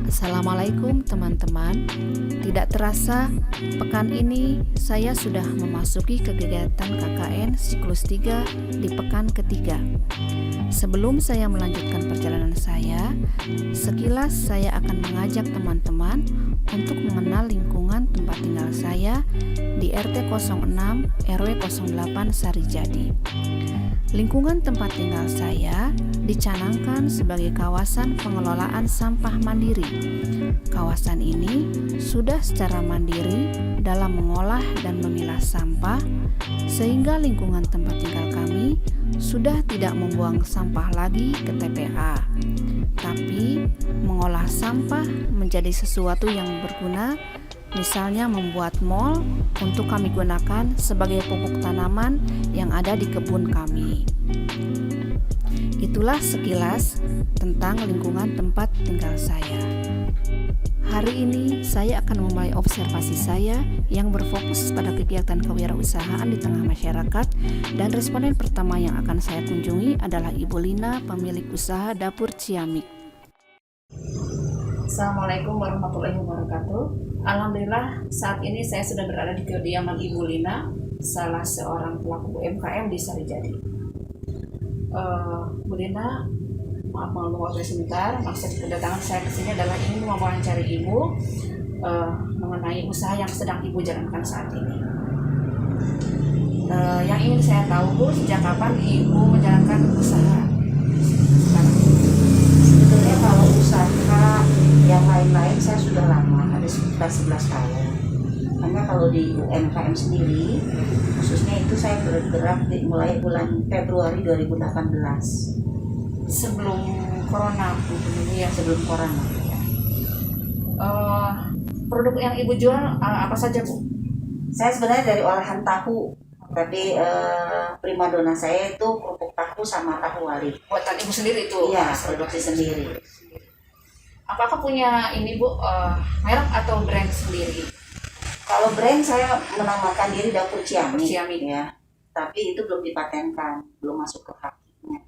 Assalamualaikum teman-teman. Tidak terasa, pekan ini saya sudah memasuki kegiatan KKN siklus 3 di pekan ketiga. Sebelum saya melanjutkan perjalanan saya, sekilas saya akan mengajak teman-teman untuk mengenal lingkungan tempat tinggal saya di RT 06 RW 08 Sarijadi. Lingkungan tempat tinggal saya dicanangkan sebagai kawasan pengelolaan sampah mandiri. Kawasan ini sudah secara mandiri dalam mengolah dan memilah sampah, sehingga lingkungan tempat tinggal kami sudah tidak membuang sampah lagi ke TPA, tapi mengolah sampah menjadi sesuatu yang berguna, misalnya membuat mol untuk kami gunakan sebagai pupuk tanaman yang ada di kebun kami. Itulah sekilas tentang lingkungan tempat tinggal saya. Hari ini saya akan memulai observasi saya yang berfokus pada kegiatan kewirausahaan di tengah masyarakat, dan responden pertama yang akan saya kunjungi adalah Ibu Lina, pemilik usaha Dapur Ciamik. Assalamualaikum warahmatullahi wabarakatuh. Alhamdulillah saat ini saya sudah berada di kediaman Ibu Lina, salah seorang pelaku UMKM di Sarijadi. Bu Lina, maaf mengganggu waktu sebentar. Maksud kedatangan saya ke sini adalah ingin mewawancari Ibu mengenai usaha yang sedang Ibu jalankan saat ini. Yang ingin saya tahu, Bu, sejak kapan Ibu menjalankan usaha sekarang? Sebetulnya kalau usaha yang lain-lain saya sudah lama, ada sekitar 11 tahun. Karena kalau di UMKM sendiri, khususnya itu saya bergerak mulai bulan Februari 2018. Sebelum corona, Bu, ya. Sebelum corona. Produk yang Ibu jual apa saja, Bu? Saya sebenarnya dari olahan tahu, tapi primadona saya itu kerupuk tahu sama tahu wali. Buatan Ibu sendiri itu? Iya, produksi sendiri. Apakah punya ini, Bu, merek atau brand sendiri? Kalau brand saya menamakan diri Dapur Ciamik, Ciamik. Ya, tapi itu belum dipatenkan, belum masuk ke haknya.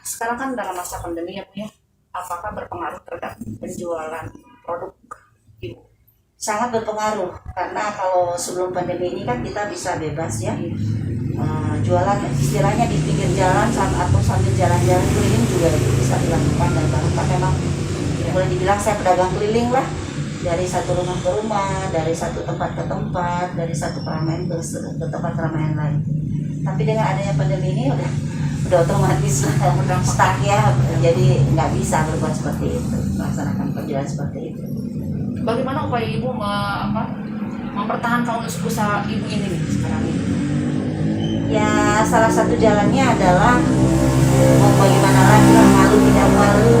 Sekarang kan dalam masa pandemi ya, Bu, ya. Apakah berpengaruh terhadap penjualan produk Ibu? Sangat berpengaruh, karena kalau sebelum pandemi ini kan kita bisa bebas ya, jualan istilahnya di pinggir jalan atau sambil jalan-jalan keliling juga bisa dilakukan, dan bahkan memang boleh dibilang saya pedagang keliling lah, dari satu rumah ke rumah, dari satu tempat ke tempat, dari satu keramaian ke tempat keramaian lain. Tapi dengan adanya pandemi ini udah otomatis stuck ya, jadi nggak bisa berbuat seperti itu, melaksanakan penjualan seperti itu. Bagaimana upaya Ibu mempertahankan usaha Ibu ini nih sekarang ini? Ya, salah satu jalannya adalah mau bagaimana lagi lah, malu tidak malu.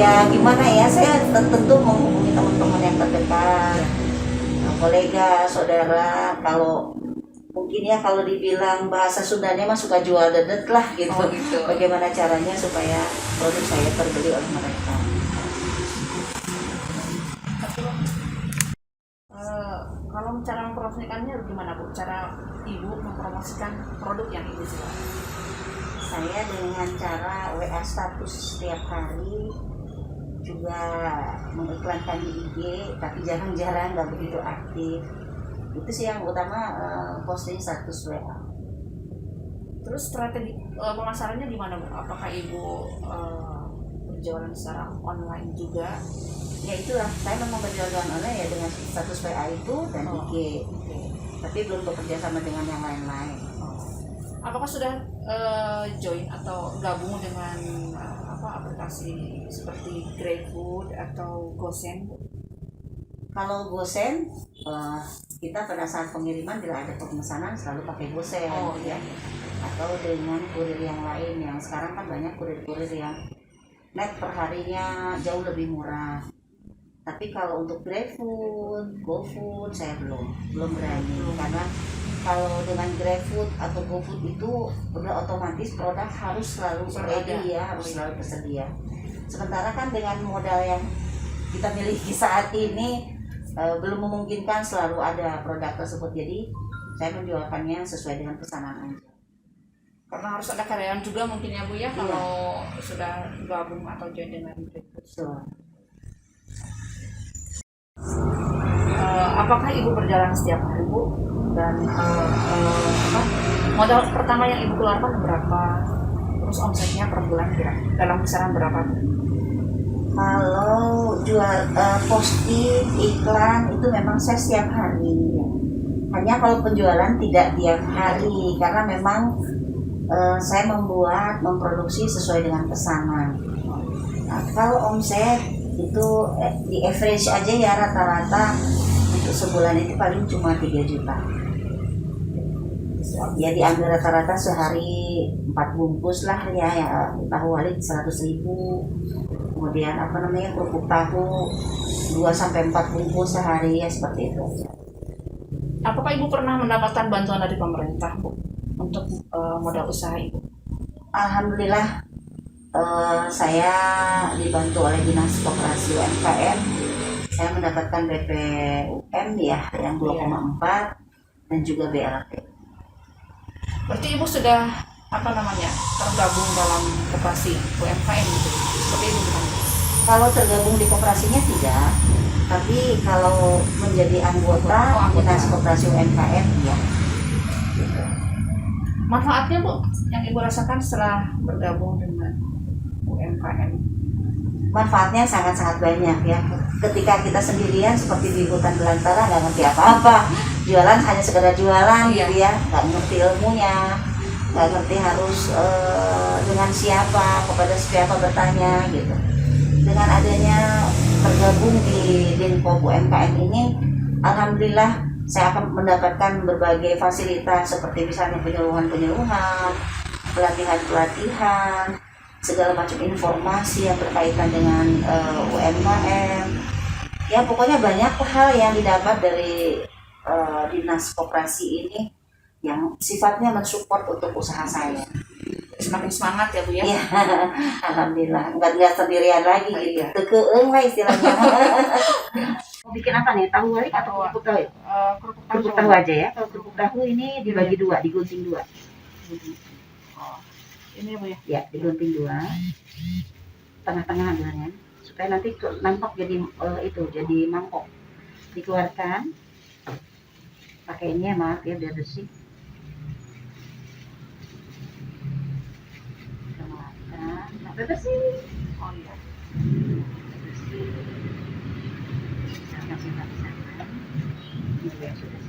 Ya gimana ya, saya tentu menghubungi teman-teman yang terdekat, kolega, saudara. Kalau mungkin ya, kalau dibilang bahasa Sundanya mah suka jual dedet lah gitu. Oh, gitu. Bagaimana caranya supaya produk saya terbeli oleh mereka. Kalau cara mempromosikannya gimana, Bu? Cara Ibu mempromosikan produk yang Ibu jual? Saya dengan cara WA status setiap hari, juga mengiklankan di IG, tapi jarang-jarang, nggak begitu aktif. Itu sih yang utama, posting status WA. Terus strategi pemasarannya gimana, Bu? Apakah Ibu berjualan secara online juga? Ya itulah, saya memang berjualan online ya dengan status WA itu dan IG. Okay. Tapi belum bekerja sama dengan yang lain-lain. Apakah sudah join atau gabung dengan aplikasi seperti GrabFood atau GoSend? Kalau GoSend, kita pada saat pengiriman bila ada pemesanan selalu pakai GoSend, ya. Atau dengan kurir yang lain, yang sekarang kan banyak kurir-kurir yang net per harinya jauh lebih murah. Tapi kalau untuk GrabFood, GoFood saya belum berani, karena kalau dengan GrabFood atau GoFood itu udah otomatis produk harus selalu ready ya, harus selalu tersedia. Sementara kan dengan modal yang kita miliki saat ini belum memungkinkan selalu ada produk tersebut. Jadi Saya menjualkannya sesuai dengan pesanan aja. Karena harus ada karyawan juga mungkin ya Bu ya, kalau sudah gabung atau join dengan GrabFood. Betul. Apakah Ibu berjalan setiap hari Bu? Dan modal pertama yang Ibu keluarkan berapa? Terus omsetnya per bulan kira dalam kisaran berapa Bu? Kalau jual posting iklan itu memang saya setiap hari. Hanya kalau penjualan tidak tiap hari karena memang saya memproduksi sesuai dengan pesanan. Nah, kalau omset itu di average aja ya rata-rata untuk sebulan itu paling cuma 3 juta. Ya diambil rata-rata sehari 4 bungkus lah ya tahu wali 100.000. Kemudian kerupuk tahu 2-4 bungkus sehari ya seperti itu. Apakah Ibu pernah mendapatkan bantuan dari pemerintah Bu untuk modal usaha Ibu? Alhamdulillah saya dibantu oleh Dinas Koperasi UMKM. Saya mendapatkan BPUM ya yang 2,4 dan juga BLT. Berarti Ibu sudah tergabung dalam koperasi UMKM gitu. Seperti itu bukan? Kalau tergabung di koperasinya tidak, tapi kalau menjadi anggota Dinas Koperasi UMKM ya. Manfaatnya Bu yang Ibu rasakan setelah bergabung dengan UMKM? Manfaatnya sangat-sangat banyak ya. Ketika kita sendirian seperti di hutan belantara nggak ngerti apa-apa, jualan hanya sekedar jualan gitu ya, nggak ngerti ilmunya, nggak ngerti harus dengan siapa, kepada siapa bertanya gitu. Dengan adanya tergabung di Dinko UMKM ini, alhamdulillah saya akan mendapatkan berbagai fasilitas seperti misalnya penyuluhan, pelatihan, segala macam informasi yang berkaitan dengan UMKM. Ya pokoknya banyak hal yang didapat dari Dinas Koperasi ini yang sifatnya mensupport untuk usaha saya. Semakin semangat ya Bu ya? Iya, alhamdulillah nggak sendirian lagi gitu. Tekeeng lah istilahnya. Mau bikin apa nih? Tahu wali atau kerupuk tahu? Kerupuk tahu aja ya. Kalau kerupuk tahu ini dibagi 2, digunting 2. Ini ya Bu ya? Ya, digunting 2. Tengah-tengah ambilnya supaya nanti nampak jadi jadi mangkok. Dikeluarkan. Pakai ini ya, maaf ya biar bersih. Sampai bersih. Oh iya. Bersih. Kasih sana. Ini ya sudah.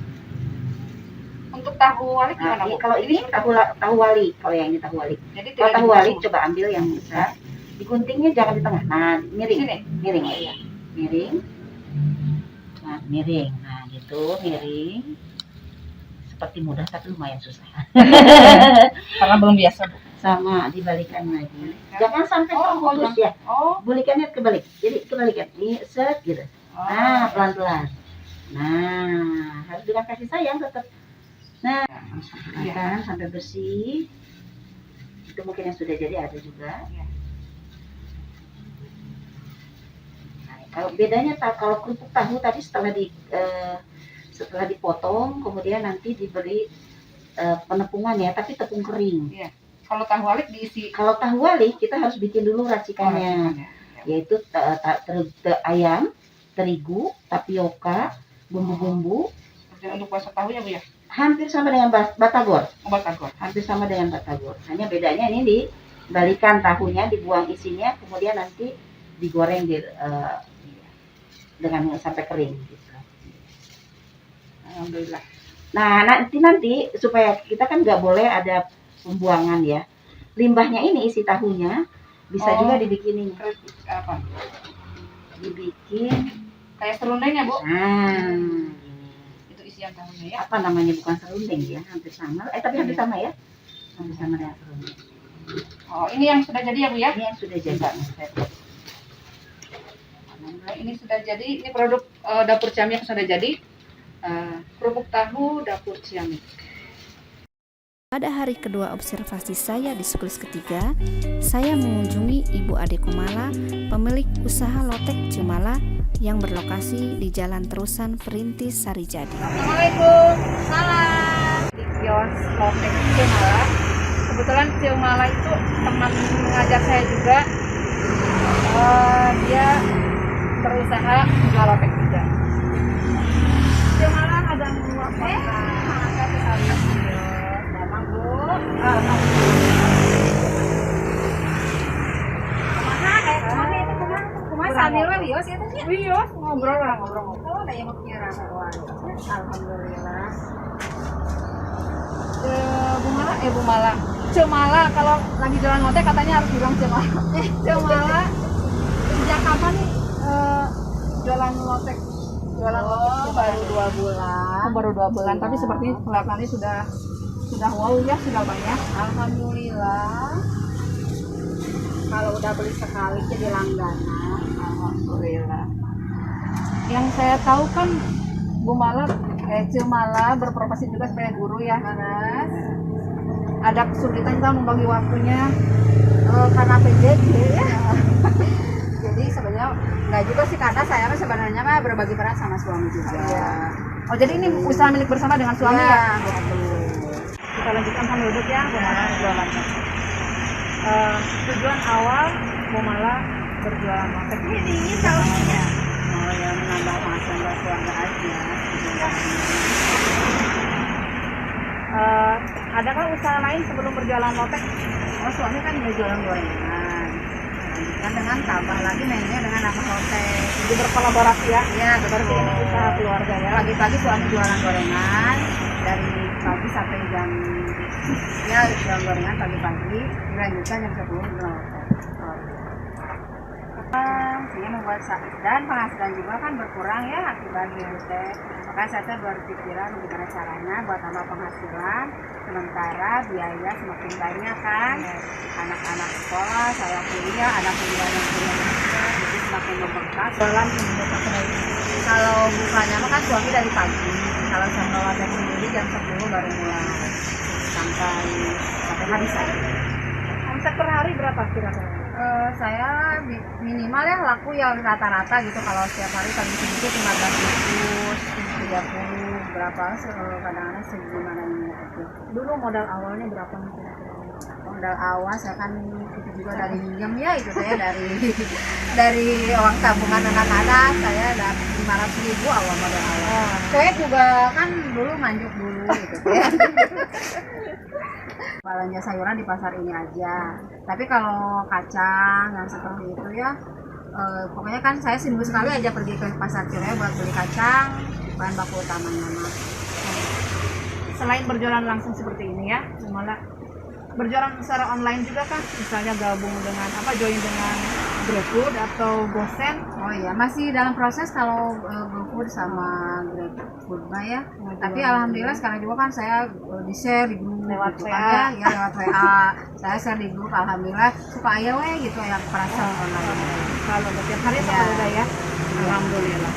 Untuk tahu wali gimana Bu? Kalau ini tahu wali, kalau yang ini tahu wali. Jadi kalau tahu wali coba ambil yang besar. Diguntingnya jangan di tengah. Nah, miring. Sini. Miring ya. Miring. Nah, miring. Nah, gitu, miring. Seperti mudah tapi lumayan susah. Karena belum biasa Bu. Sama dibalikan lagi. Jangan sampai terputus ya. Balikannya kebalik. Jadi kebalikan. Ini set gitu. Nah, pelan-pelan. Nah, harus dengan kasih sayang tetap. Nah, kan sampai bersih. Itu mungkin yang sudah jadi ada juga. Nah, kalau bedanya kalau kerupuk tahu tadi setelah dipotong, kemudian nanti diberi penepungan ya, tapi tepung kering. Iya. Kalau tahu wali diisi. Kalau tahu wali kita harus bikin dulu racikannya, yaitu ayam, terigu, tapioka, bumbu-bumbu. Untuk masak tahu ya Bu ya? Hampir sama dengan batagor. Batagor. Hampir sama dengan batagor. Hanya bedanya ini dibalikan tahunya, dibuang isinya, kemudian nanti digoreng dengan sampai kering. Gitu. Alhamdulillah. Nah nanti supaya kita kan nggak boleh ada pembuangan ya. Limbahnya ini isi tahunya bisa juga dibikin apa? Dibikin kayak serundeng ya Bu? Nah. Yang tahunya ya. Apa namanya, bukan serundeng ya, hampir sama. Tapi hampir sama ya. Hampir sama dengan serundeng. Oh, ini yang sudah jadi ya Bu ya? Ini yang sudah jadi. Ini sudah jadi, ini produk dapur Ciamik sudah jadi. Kerupuk tahu dapur Ciamik. Pada hari kedua observasi saya di siklus ketiga, saya mengunjungi Ibu Ade Kumala, pemilik usaha lotek Cimala yang berlokasi di Jalan Terusan Perintis Sarijadi. Assalamualaikum. Salam. kios lotek Cemala. Kebetulan Cemala itu teman mengajar saya juga. Dia berusaha jual lotek juga. Cemala ada lotek. Memang Bu. Sambil wios ya teh. Wios ngobrol. Oh, da yang kira alhamdulillah. Bu Mala. Cemala kalau lagi jalan lotek katanya harus bilang Cemala. Cemala. Sejak kapan nih jualan lotek? Baru 2 bulan. Baru 2 bulan, tapi sepertinya kelihatannya sudah wow ya, sudah banyak. Alhamdulillah. Kalau udah beli sekali jadi langganan. Alhamdulillah. Yang saya tahu kan Bu Mala, Cemala berprofesi juga sebagai guru ya. Ada kesulitan kita membagi waktunya Karena PJJ ya. Jadi sebenarnya nggak juga sih, karena saya kan sebenarnya mah berbagi peran sama suami juga. Oh, jadi ini usaha milik bersama dengan suami ya? Betul. Kita lanjutkan sambil duduk ya, Bu Mala jualannya. Tujuan awal Bu Mala berjualan lotek ini tahunnya. Oh ya, menambah penghasilan buat keluarga aja. Adakah usaha lain sebelum berjualan lotek? Oh, suami kan jualan gorengan. Lanjutkan dengan tambah lagi mainnya dengan apa hotel. Jadi berkolaborasi ya? Iya, Berarti ini usaha keluarga ya? Pagi-pagi suami jualan gorengan dari pagi sampai jam jualan gorengan pagi-pagi, dilanjutkan jam 10 jualan hotel. Ini membuat dan penghasilan juga kan berkurang ya akibat teh. Makanya saya berpikiran gimana caranya buat tambah penghasilan, sementara biaya semakin banyak kan. Anak-anak sekolah, saya kuliah, anak kuliah yang kuliah juga, jadi semakin membengkak. Jualan Kalau bukanya mah kan suami dari pagi, kalau sama wadah sendiri jam 10 baru mulai sampai habis aja. omset per hari berapa kira-kira? Saya minimal ya laku ya rata-rata gitu, kalau setiap hari paling sedikit 15 30 berapa, kadang-kadang segimana ini aja. Dulu modal awalnya berapa kira-kira? Modal awal saya kan itu juga dari minjem ya, itu saya dari uang tabungan anak-anak saya dapat 500.000 awal modal awal. Saya juga kan dulu manjuk dulu gitu ya. Belanja sayuran di pasar ini aja. Tapi kalau kacang yang seperti itu ya, pokoknya kan saya seminggu sekali aja pergi ke pasar Ciremai buat beli kacang, bahan baku utamanya mah. Selain berjualan langsung seperti ini ya, malah berjualan secara online juga kan? Misalnya gabung dengan join dengan GrabFood atau GoSend? Oh iya, masih dalam proses kalau GoFood sama GrabFood ya. Tapi alhamdulillah sekarang juga kan saya di-share di grup lewat gitu WA. kan ya, lewat WA. Saya share di grup, alhamdulillah supaya gitu yang perasaan online. Kalau setiap hari sama ada ya? Alhamdulillah.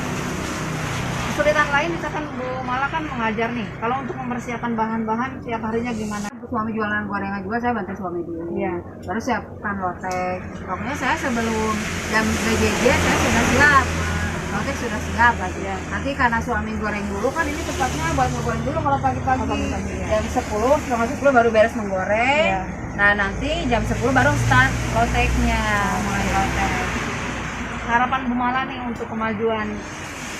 Kesulitan lain misalkan Bu Mala kan mengajar nih, kalau untuk mempersiapkan bahan-bahan tiap harinya gimana? Suami jualan gorengan juga saya bantu suami dulu. Iya. Baru siapkan lotek. Pokoknya saya sebelum jam BJJ saya sudah siap. Lotek sudah siap lagi. Iya. Nanti karena suami goreng dulu kan ini tepatnya buat ngegoreng dulu kalau pagi-pagi. Iya. Jam 10, setengah 10 baru beres menggoreng. Iya. Nah nanti jam 10 baru start loteknya, mulai lotek. Harapan Bu Mala nih untuk kemajuan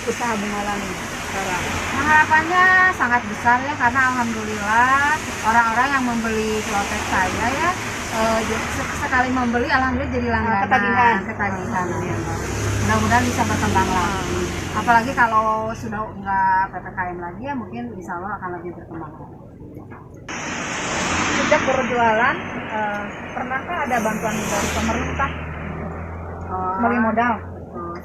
usaha Bu Mala nih sekarang? Nah, harapannya sangat besar ya, karena alhamdulillah orang-orang yang membeli lotek saya ya sekali membeli alhamdulillah jadi langganan, ketagihan. Mudah-mudahan bisa berkembang lagi. Apalagi kalau sudah nggak PPKM lagi ya mungkin insya Allah akan lebih berkembang lagi. Sejak berjualan, pernahkah ada bantuan dari pemerintah bagi modal?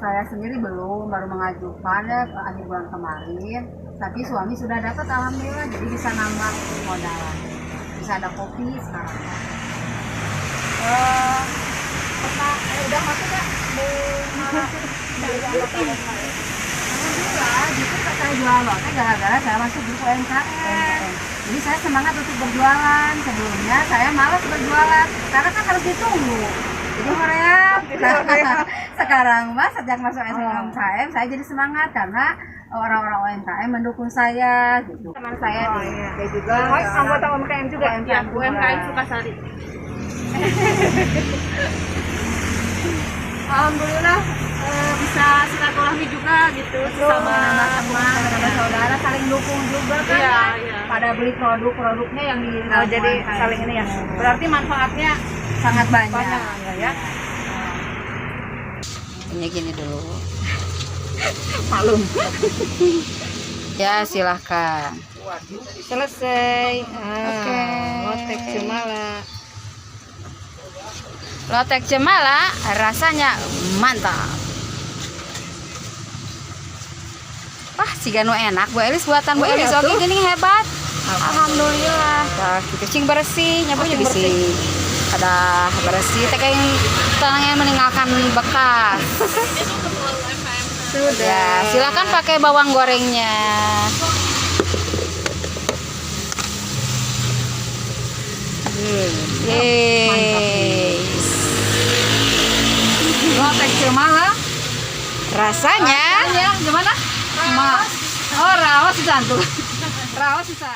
Saya sendiri belum, baru mengajukan ya akhir bulan kemarin. Tapi suami sudah dapat alhamdulillah, jadi bisa nambah modalan. Bisa ada kopi sekarang. Pernah udah masuk nggak Bu Mala dari anggota UMKM? Alhamdulillah, justru saya jual lotek gara-gara saya masuk grup UMKM. Jadi saya semangat untuk berjualan. Sebelumnya saya malas berjualan karena kan harus ditunggu. Jadi hoream. Sekarang mas sejak masuk UMKM saya jadi semangat karena orang-orang UMKM mendukung saya gitu. Teman saya dia juga anggota UMKM juga. UMKM Sukasari. Alhamdulillah bisa silaturahmi juga gitu sama teman, sama saudara, saling dukung juga kan. Iya. Pada beli produknya yang di jadi saling ini ya. Berarti manfaatnya sangat banyak ya. Ini gini dulu. Malum. Ya, silahkan. Selesai. Oke. Lotek Cemala. Lotek Cemala rasanya mantap. Wah, si Ganu enak Bu Elis, buatan Bu Elis oke gini hebat. Alhamdulillah. Dah kucing bersih, nyapunya bersih. Ada bersih, teh kayak tangannya meninggalkan bekas. Sudah. Ya, silakan pakai bawang gorengnya. Yes. Lotek Cemala. Rasanya Gimana? Oh, rawas jantung. Rawas bisa.